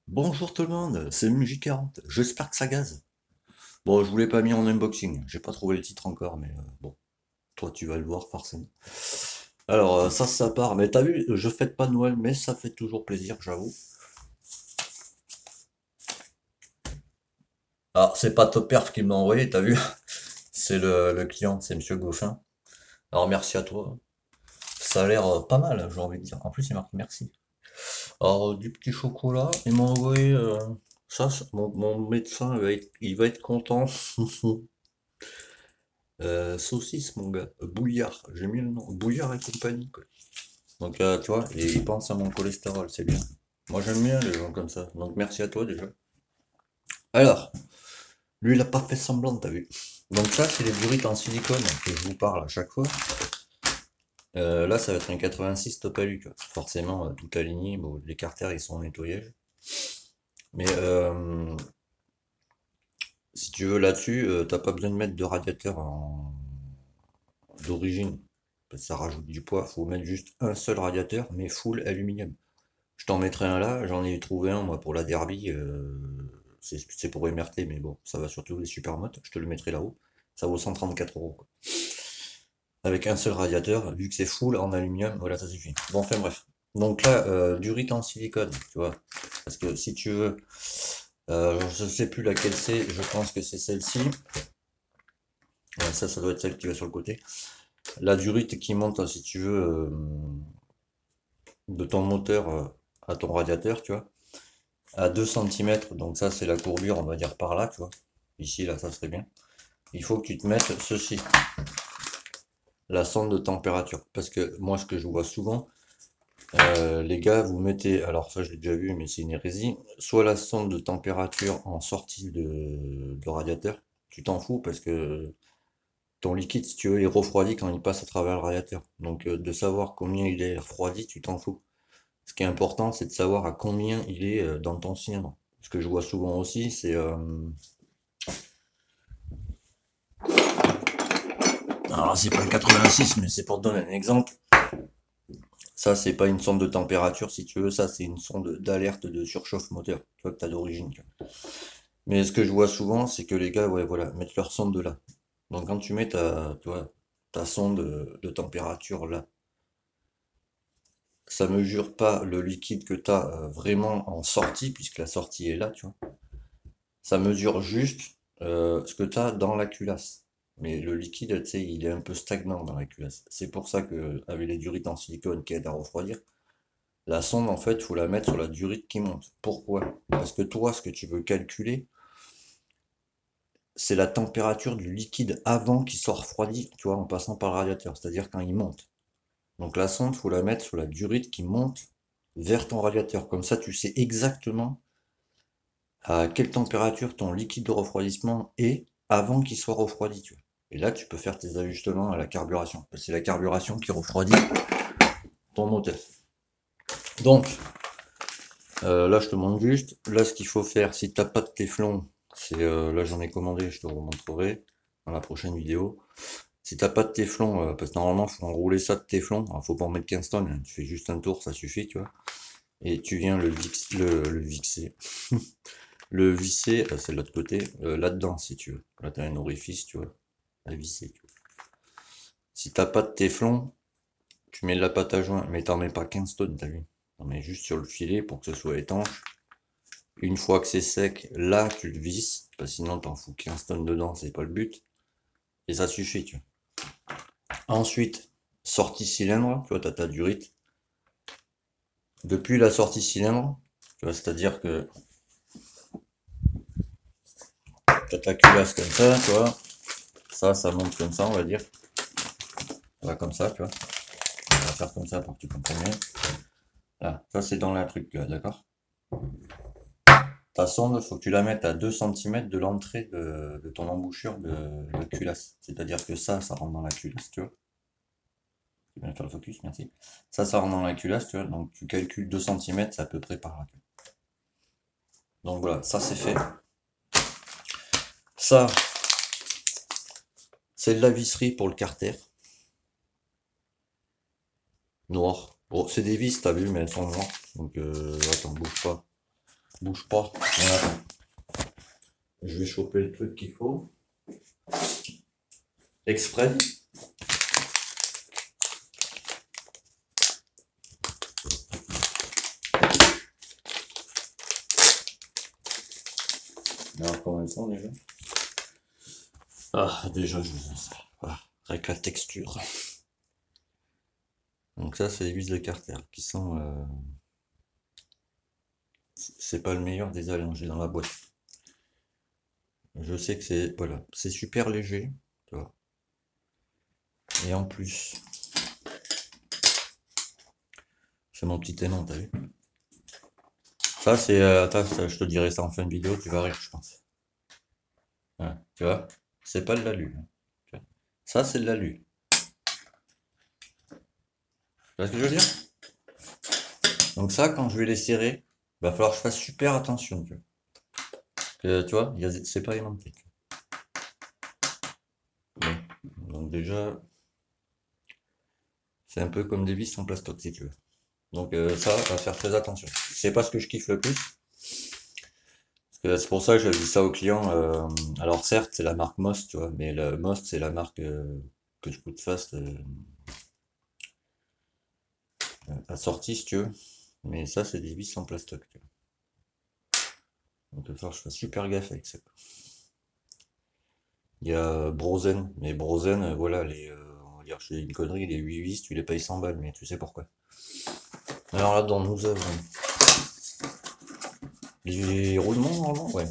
Bonjour tout le monde, c'est MJ40, j'espère que ça gaze. Bon, je vous l'ai pas mis en unboxing, j'ai pas trouvé le titre encore, mais bon, toi tu vas le voir forcément. Alors, ça part, mais t'as vu, je fête pas Noël, mais ça fait toujours plaisir, j'avoue. Alors, c'est pas Top Perf qui m'a envoyé, t'as vu? C'est le client, c'est Monsieur Goffin. Alors, merci à toi. Ça a l'air pas mal, j'ai envie de dire. En plus, il marque merci. Alors, du petit chocolat, il m'a envoyé ça, mon médecin, il va être content. Saucisse, mon gars. Bouillard, j'ai mis le nom. Bouillard et compagnie, quoi. Donc, tu vois, et il pense à mon cholestérol, c'est bien. Moi, j'aime bien les gens comme ça. Donc, merci à toi déjà. Alors, lui, il a pas fait semblant, t'as vu. Donc, ça, c'est les burrites en silicone que je vous parle à chaque fois. Là, ça va être un 86 Topalu, quoi. Forcément, tout aligné. Bon, les carters, ils sont en nettoyage. Mais, si tu veux, là-dessus, t'as pas besoin de mettre de radiateur d'origine. Parce que ça rajoute du poids. Faut mettre juste un seul radiateur, mais full aluminium. Je t'en mettrai un là, j'en ai trouvé un moi pour la Derby, c'est pour MRT, mais bon, ça va surtout les supermotos, je te le mettrai là-haut. Ça vaut 134 euros, quoi. Avec un seul radiateur, vu que c'est full en aluminium, voilà, ça suffit. Bon, enfin bref. Donc là, durite en silicone, tu vois. Parce que si tu veux, je sais plus laquelle c'est, je pense que c'est celle-ci. Ouais, ça doit être celle qui va sur le côté. La durite qui monte, si tu veux, de ton moteur à ton radiateur, tu vois. À 2 centimètres, donc ça c'est la courbure, on va dire par là, tu vois. Ici, là, ça serait bien. Il faut que tu te mettes ceci, la sonde de température. Parce que moi, ce que je vois souvent, les gars, vous mettez, alors ça je l'ai déjà vu, mais c'est une hérésie, soit la sonde de température en sortie de radiateur, tu t'en fous parce que ton liquide, si tu veux, il refroidit quand il passe à travers le radiateur. Donc de savoir combien il est refroidi, tu t'en fous. Ce qui est important, c'est de savoir à combien il est dans ton cylindre. Ce que je vois souvent aussi, c'est alors c'est pas le 86, mais c'est pour te donner un exemple. Ça, c'est pas une sonde de température, si tu veux, ça c'est une sonde d'alerte de surchauffe moteur, tu vois, que t'as d'origine. Mais ce que je vois souvent, c'est que les gars, ouais, voilà, mettent leur sonde de là. Donc quand tu mets tu vois, ta sonde de température là, ça mesure pas le liquide que tu as vraiment en sortie, puisque la sortie est là, tu vois. Ça mesure juste ce que tu as dans la culasse. Mais le liquide, tu sais, il est un peu stagnant dans la culasse. C'est pour ça que, avec les durites en silicone qui aident à refroidir, la sonde, en fait, faut la mettre sur la durite qui monte. Pourquoi? Parce que toi, ce que tu veux calculer, c'est la température du liquide avant qu'il soit refroidi, tu vois, en passant par le radiateur, c'est-à-dire quand il monte. Donc la sonde, faut la mettre sur la durite qui monte vers ton radiateur. Comme ça, tu sais exactement à quelle température ton liquide de refroidissement est avant qu'il soit refroidi, tu vois. Et là, tu peux faire tes ajustements à la carburation. C'est la carburation qui refroidit ton moteur. Donc, là, je te montre juste. Là, ce qu'il faut faire, si t'as pas de téflon, c'est là, j'en ai commandé, je te remontrerai dans la prochaine vidéo. Si t'as pas de téflon, parce que normalement, faut enrouler ça de téflon. Alors, faut pas en mettre 15 tonnes. Hein. Tu fais juste un tour, ça suffit, tu vois. Et tu viens le vixer. Le visser, c'est de l'autre côté, là-dedans, si tu veux. Là, t'as un orifice, tu vois, à visser. Tu vois. Si t'as pas de téflon, tu mets de la pâte à joint, mais t'en mets pas 15 tonnes, t'as vu. T'en mets juste sur le filet pour que ce soit étanche. Une fois que c'est sec, là, tu le visses, parce que sinon t'en fous 15 tonnes dedans, c'est pas le but. Et ça suffit, tu vois. Ensuite, sortie cylindre, tu vois, t'as ta durite. Depuis la sortie cylindre, tu vois, c'est-à-dire que t'as ta culasse comme ça, tu vois. Ça monte comme ça, on va dire. Ça va comme ça, tu vois. On va faire comme ça pour que tu comprennes bien. Là, ça c'est dans la truc là, d'accord? Ta sonde, faut que tu la mettes à 2 centimètres de l'entrée de ton embouchure de culasse. C'est-à-dire que ça rentre dans la culasse, tu vois. Tu viens de faire le focus, merci. Ça rentre dans la culasse, tu vois. Donc tu calcules 2 centimètres, c'est à peu près par là. Donc voilà, ça c'est fait. Ça, c'est de la visserie pour le carter. Noir. Bon, c'est des vis, t'as vu, mais elles sont noires. Donc, attends, bouge pas. Bouge pas. Voilà. Je vais choper le truc qu'il faut. Exprès. Alors, comment elles sont déjà? Ah, déjà, je veux ça. Ah, avec la texture. Donc ça, c'est les vis de Carter qui sont... c'est pas le meilleur des allongés dans la boîte. Je sais que c'est... Voilà, c'est super léger. Tu vois. Et en plus... C'est mon petit aimant, t'as vu? Ça, c'est... attends, je te dirai ça en fin de vidéo, tu vas rire, je pense. Ouais, tu vois? C'est pas de l'alu. Ça, c'est de l'alu. Tu vois ce que je veux dire? Donc ça, quand je vais les serrer, va falloir que je fasse super attention. Tu vois, tu vois, c'est pas aimanté. Bon. Donc déjà, c'est un peu comme des vis en plastoc, si tu veux. Donc ça, va faire très attention. C'est pas ce que je kiffe le plus. C'est pour ça que je dis ça aux clients. Alors certes, c'est la marque Most, tu vois, mais le Most, c'est la marque que je coûte fast assortie, si tu veux. Mais ça, c'est des vis en plastoc. Tu vois. Donc il va falloir que je fasse super gaffe avec ça. Il y a Brosen, mais Brosen, voilà, on va dire, je fais une connerie, les 8 vis, tu les payes 100 balles, mais tu sais pourquoi. Alors là-dedans, nous avons les roulements, normalement, ouais.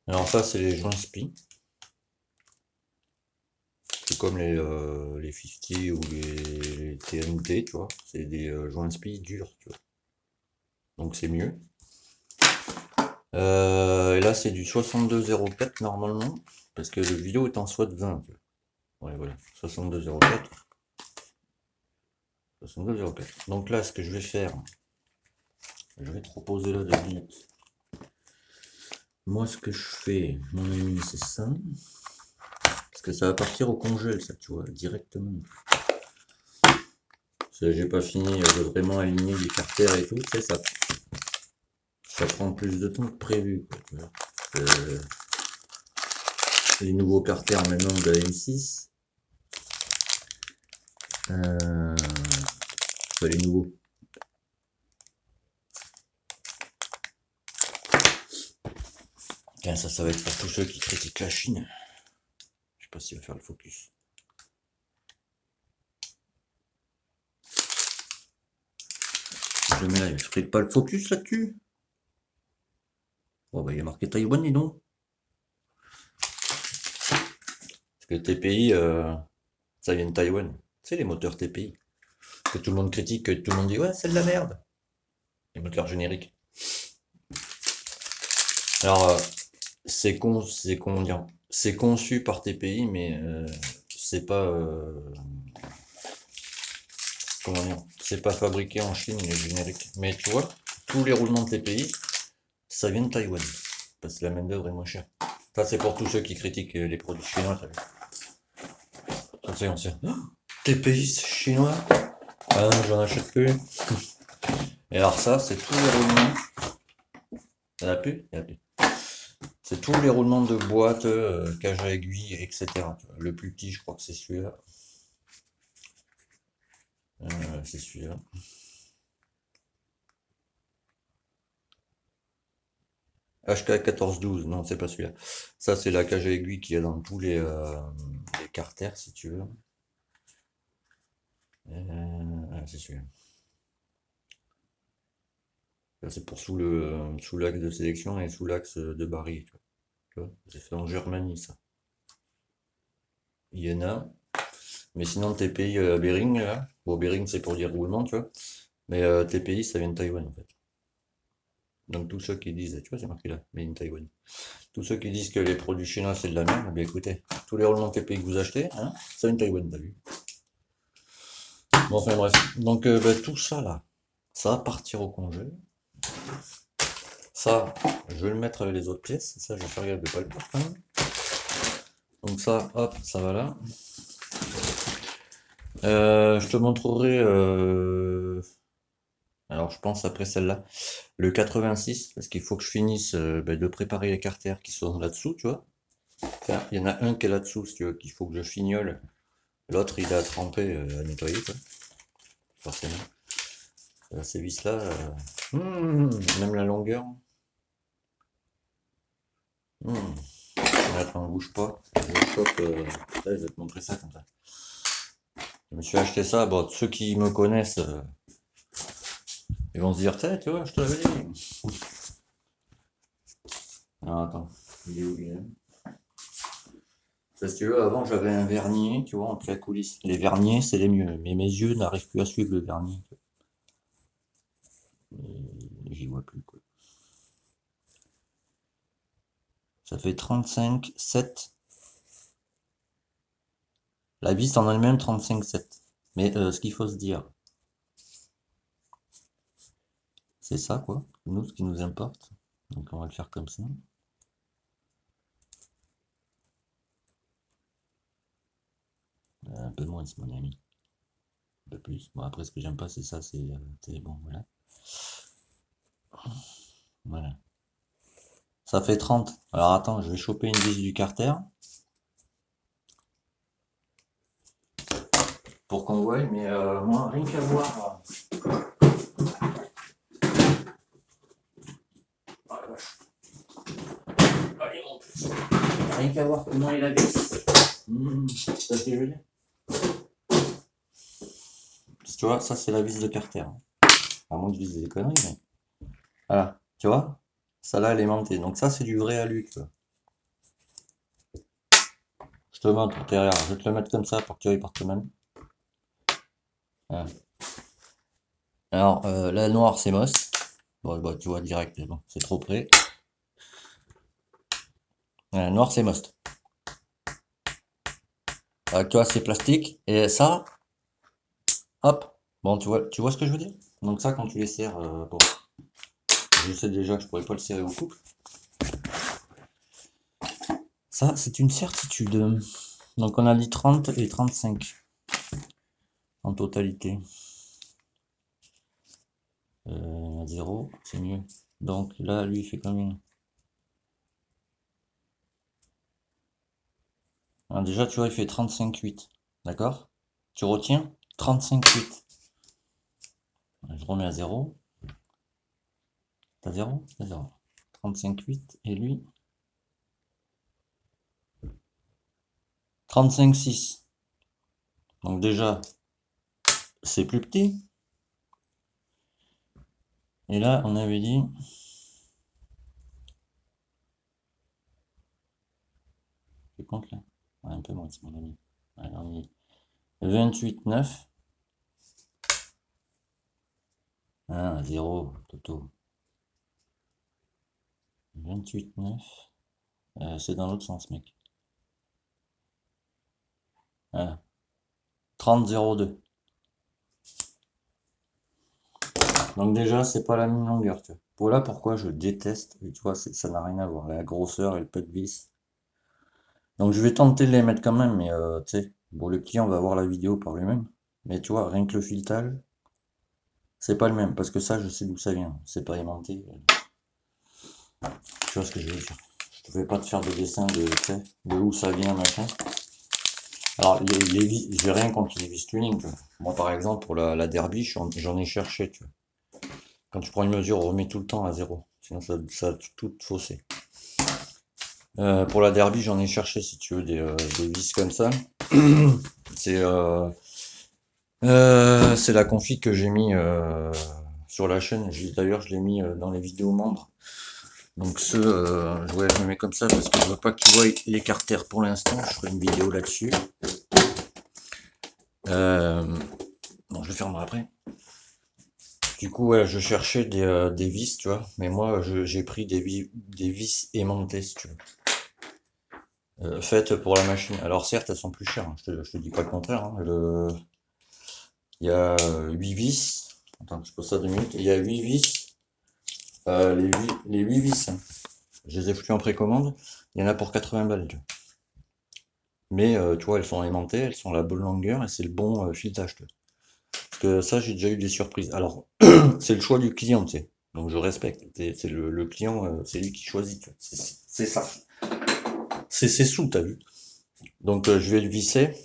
Alors ça, c'est les joints spi. C'est comme les 50 ou les TNT, tu vois. C'est des joints spi durs, tu vois. Donc c'est mieux. Et là, c'est du 62,04 normalement, parce que le vidéo est en SWAT 20. Tu vois. Ouais, voilà, 62,04. 62,04. Donc là, ce que je vais faire, je vais te proposer là 2 minutes. Moi, ce que je fais, mon ami, c'est ça. Parce que ça va partir au congèle, ça, tu vois, directement. J'ai pas fini de vraiment aligner les carters et tout, tu sais, ça prend plus de temps que prévu, quoi, tu vois. Les nouveaux carters maintenant de la M6. Enfin, les nouveaux. Tiens, ça va être pour tous ceux qui critiquent la Chine. Je sais pas s'il va faire le focus. Je le mets là, je ferai pas le focus là-dessus. Bon bah il y a marqué Taïwan, dis donc. Parce que TPI, ça vient de Taïwan. C'est les moteurs TPI. Que tout le monde critique, que tout le monde dit ouais c'est de la merde. Les moteurs génériques. Alors c'est conçu par TPI, mais c'est pas comment dire, c'est pas fabriqué en Chine les génériques. Mais tu vois, tous les roulements de TPI, ça vient de Taïwan. Parce que la main d'œuvre est moins chère. Ça c'est pour tous ceux qui critiquent les produits chinois. Ça c'est ancien. Oh, TPI chinois. Ah non, j'en achète plus. Et alors ça, c'est tous les roulements. Il n'y en a plus? Il n'y en a plus. C'est tous les roulements de boîte, cage à aiguille, etc. Le plus petit, je crois que c'est celui-là. C'est celui-là. HK 1412, non, c'est pas celui-là. Ça, c'est la cage à aiguille qu'il y a dans tous les carters, si tu veux. C'est celui-là. C'est pour sous l'axe de sélection et sous l'axe de baril. C'est fait en Germanie, ça. Il y en a. Mais sinon, TPI Bering, là. Bon, Bering, c'est pour dire roulement, tu vois. Mais TPI, ça vient de Taïwan, en fait. Donc, tous ceux qui disent, tu vois, c'est marqué là, Made in Taïwan. Tous ceux qui disent que les produits chinois, c'est de la merde, eh bien écoutez, tous les roulements TPI que vous achetez, hein, ça vient de Taïwan, t'as vu. Bon, enfin bref. Donc, tout ça, là, ça va partir au congé. Ça, je vais le mettre avec les autres pièces. Ça, je vais faire gaffe de pas le perdre. Donc ça, hop, ça va là. Je te montrerai, alors je pense après celle-là, le 86, parce qu'il faut que je finisse de préparer les carters qui sont là-dessous, tu vois. Enfin, il y en a un qui est là-dessous, si tu veux, qu'il faut que je fignole. L'autre, il est à tremper, à nettoyer, quoi, forcément. Ces vis-là, même la longueur. Hmm. Attends, bouge pas. Je chope, je vais te montrer ça comme ça. Je me suis acheté ça, bon, ceux qui me connaissent, ils vont se dire, tu vois, je te l'avais dit. Alors, attends, il est où, il est là. Parce que tu veux, avant j'avais un vernier, tu vois, entre la coulisse. Les verniers, c'est les mieux, mais mes yeux n'arrivent plus à suivre le vernis. Et j'y vois plus, quoi. Ça fait 35,7. La vis en elle-même, 35,7. Mais ce qu'il faut se dire, c'est ça, quoi. Nous, ce qui nous importe. Donc on va le faire comme ça. Un peu moins, c'est mon ami. Un peu plus. Bon, après, ce que j'aime pas, c'est ça, c'est bon, voilà. Voilà. Ça fait 30. Alors attends, je vais choper une vis du carter pour qu'on voie, mais moi, rien qu'à voir. Rien qu'à voir comment il a vis. Ça c'est joli. Tu vois, ça c'est la vis de carter. À moins que je dise des conneries, mais. Voilà, tu vois? Ça là, elle est montée. Donc ça, c'est du vrai alu, tu vois. Je te montre derrière. Je vais te le mettre comme ça pour que tu ailles par toi-même. Voilà. Alors, la noire, c'est moss. Bon, bah, tu vois direct, mais bon, c'est trop près. La noire, c'est most. Tu vois, c'est plastique. Et ça, hop. Bon, tu vois ce que je veux dire? Donc ça, quand tu les serres, bon, je sais déjà que je pourrais pas le serrer au couple. Ça, c'est une certitude. Donc on a dit 30 et 35 en totalité. 0, c'est mieux. Donc là, lui, il fait combien? Alors déjà, tu vois, il fait 35,8. D'accord? Tu retiens? 35,8. Je remets à 0. T'as 0? T'as 0. 35,8. Et lui? 35,6. Donc déjà, c'est plus petit. Et là, on avait dit... Je compte là. Ouais, un peu moins, c'est mon ami. Alors, on est 28,9. 0, Toto. 28,9. C'est dans l'autre sens, mec. Voilà. 30,02. Donc déjà, c'est pas la même longueur, tu vois. Voilà pourquoi je déteste, et tu vois, ça n'a rien à voir, la grosseur et le peu de vis. Donc je vais tenter de les mettre quand même, mais tu sais, bon, le client va voir la vidéo par lui-même. Mais tu vois, rien que le filetage, c'est pas le même, parce que ça, je sais d'où ça vient. C'est pas aimanté. Tu vois ce que je veux dire. Je ne vais pas te faire de dessin de où ça vient, machin. Alors, les vis, j'ai rien contre les vis tuning, tu vois. Moi, par exemple, pour la derby, j'en ai cherché, tu vois. Quand tu prends une mesure, on remet tout le temps à 0. Sinon, ça a tout faussé. Pour la derby, j'en ai cherché, si tu veux, des vis comme ça. C'est c'est la config que j'ai mis sur la chaîne. D'ailleurs, je l'ai mis dans les vidéos membres. Donc ouais, je me mets comme ça parce que je veux pas que tu vois les carters pour l'instant. Je ferai une vidéo là-dessus. Bon, je le fermerai après. Du coup, ouais, je cherchais des vis, tu vois. Mais moi, j'ai pris des vis aimantées, si tu veux. Faites pour la machine. Alors certes, elles sont plus chères, hein. Je te dis pas le contraire, hein. Il y a 8 vis. Attends, je pose ça 2 minutes. Il y a 8 vis. Les 8 vis, hein. Je les ai foutus en précommande. Il y en a pour 80 balles. Mais tu vois, elles sont aimantées, elles sont à la bonne longueur et c'est le bon filetage. Tu vois. Parce que ça, j'ai déjà eu des surprises. Alors, c'est le choix du client, tu sais. Donc je respecte. C'est le client, c'est lui qui choisit. Tu vois. C'est ça. C'est ses sous, t'as vu. Donc je vais le visser.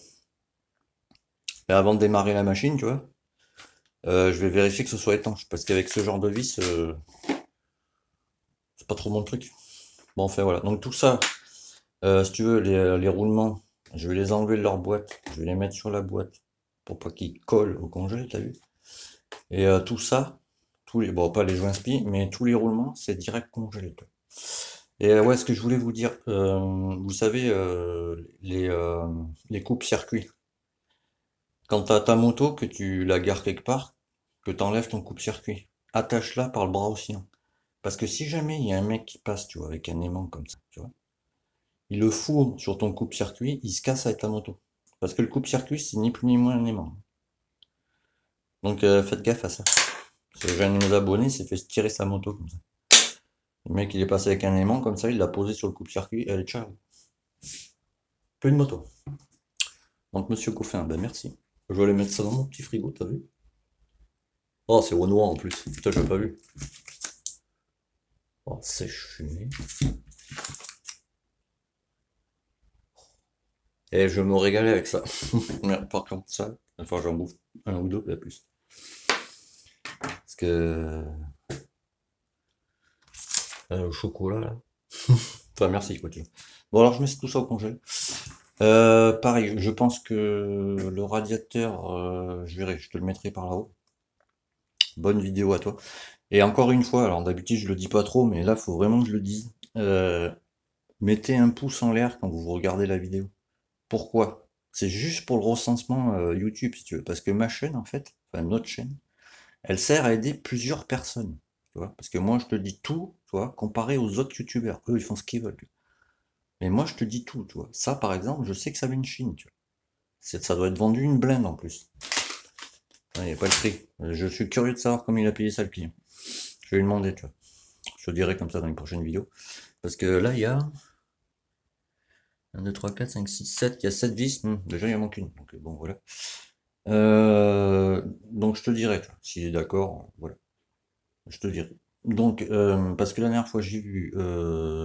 Et avant de démarrer la machine, tu vois, je vais vérifier que ce soit étanche. Parce qu'avec ce genre de vis, c'est pas trop mon truc. Bon, enfin voilà. Donc tout ça, si tu veux, les roulements, je vais les enlever de leur boîte. Je vais les mettre sur la boîte pour pas qu'ils collent au congé, t'as vu. Et tout ça, bon, pas les joints spi, mais tous les roulements, c'est direct congelé. Quoi. Et ouais, ce que je voulais vous dire, vous savez, les coupes-circuits. Quand t'as ta moto, que tu la gares quelque part, que t'enlèves ton coupe-circuit, attache-la par le bras aussi. Hein. Parce que si jamais il y a un mec qui passe, tu vois, avec un aimant comme ça, tu vois, il le fourre sur ton coupe-circuit, il se casse avec ta moto. Parce que le coupe-circuit, c'est ni plus ni moins un aimant. Donc faites gaffe à ça. Parce que j'ai un de mes abonnés s'est fait tirer sa moto comme ça. Le mec, il est passé avec un aimant comme ça, il l'a posé sur le coupe-circuit, et allez, ciao. Plus de moto. Donc monsieur Coffin, ben merci. Je vais aller mettre ça dans mon petit frigo, t'as vu? Oh, c'est Renoir en plus. Putain, j'ai pas vu. Oh, sèche fumée. Et je me régalais avec ça. Mais par contre, ça, enfin, j'en bouffe un ou deux, pas plus. Parce que au chocolat, là. Enfin, merci, quoi, tu vois. Bon, alors, je mets tout ça au congé. Pareil, je pense que le radiateur, je verrai, je te le mettrai par là-haut. Bonne vidéo à toi. Et encore une fois, alors d'habitude, je le dis pas trop, mais là, faut vraiment que je le dise. Mettez un pouce en l'air quand vous regardez la vidéo. Pourquoi? C'est juste pour le recensement YouTube, si tu veux. Parce que ma chaîne, en fait, enfin notre chaîne, elle sert à aider plusieurs personnes. Tu vois? Parce que moi, je te dis tout, tu vois, comparé aux autres YouTubeurs. Eux, ils font ce qu'ils veulent. Mais moi, je te dis tout, tu vois. Ça, par exemple, je sais que ça vient de Chine, tu vois. Ça doit être vendu une blinde en plus. Il n'y a pas le prix. Je suis curieux de savoir comment il a payé ça le client. Je vais lui demander, tu vois. Je te dirai comme ça dans une prochaine vidéo. Parce que là, il y a 1, 2, 3, 4, 5, 6, 7. Il y a 7 vis. Déjà, il en manque une. Donc, bon, voilà. Donc je te dirai, s'il est d'accord, voilà, je te dirai. Donc, parce que la dernière fois j'ai vu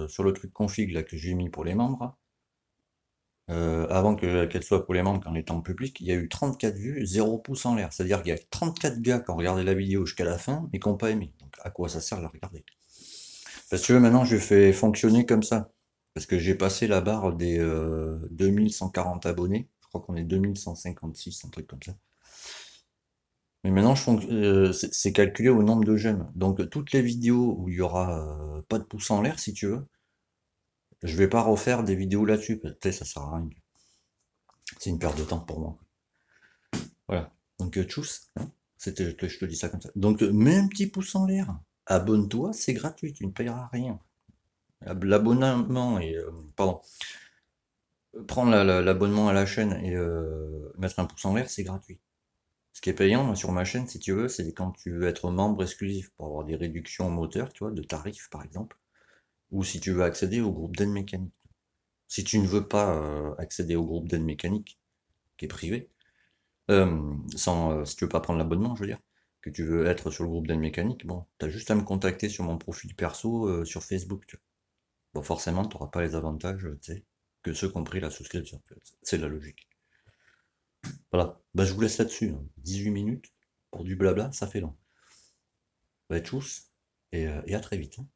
sur le truc config là que j'ai mis pour les membres, avant qu'elle soit pour les membres qu'en étant public, il y a eu 34 vues, 0 pouce en l'air. C'est-à-dire qu'il y a 34 gars qui ont regardé la vidéo jusqu'à la fin, mais qui n'ont pas aimé. Donc à quoi ça sert de la regarder? Parce que maintenant je fais fonctionner comme ça. Parce que j'ai passé la barre des 2140 abonnés. Je crois qu'on est 2156, un truc comme ça. Mais maintenant, c'est calculé au nombre de j'aime. Donc, toutes les vidéos où il y aura pas de pouce en l'air, si tu veux, je vais pas refaire des vidéos là-dessus. Peut-être ça sert à rien. C'est une perte de temps pour moi. Voilà. Donc, tchuss. Hein. Je te dis ça comme ça. Donc, mets un petit pouce en l'air. Abonne-toi, c'est gratuit. Tu ne payeras rien. L'abonnement et... pardon. Prendre l'abonnement à la chaîne et mettre un pouce en l'air, c'est gratuit. Ce qui est payant sur ma chaîne, si tu veux, c'est quand tu veux être membre exclusif pour avoir des réductions au moteur, tu vois, de tarifs par exemple, ou si tu veux accéder au groupe d'aide mécanique. Si tu ne veux pas accéder au groupe d'aide mécanique, qui est privé, si tu veux pas prendre l'abonnement, je veux dire, que tu veux être sur le groupe d'aide mécanique, bon, t'as juste à me contacter sur mon profil perso sur Facebook, tu vois. Bon, forcément, tu n'auras pas les avantages, tu sais, que ceux qui ont pris la souscription. C'est la logique. Voilà, bah, je vous laisse là-dessus. 18 minutes pour du blabla, ça fait long. Bah, tchuss, et à très vite. Hein.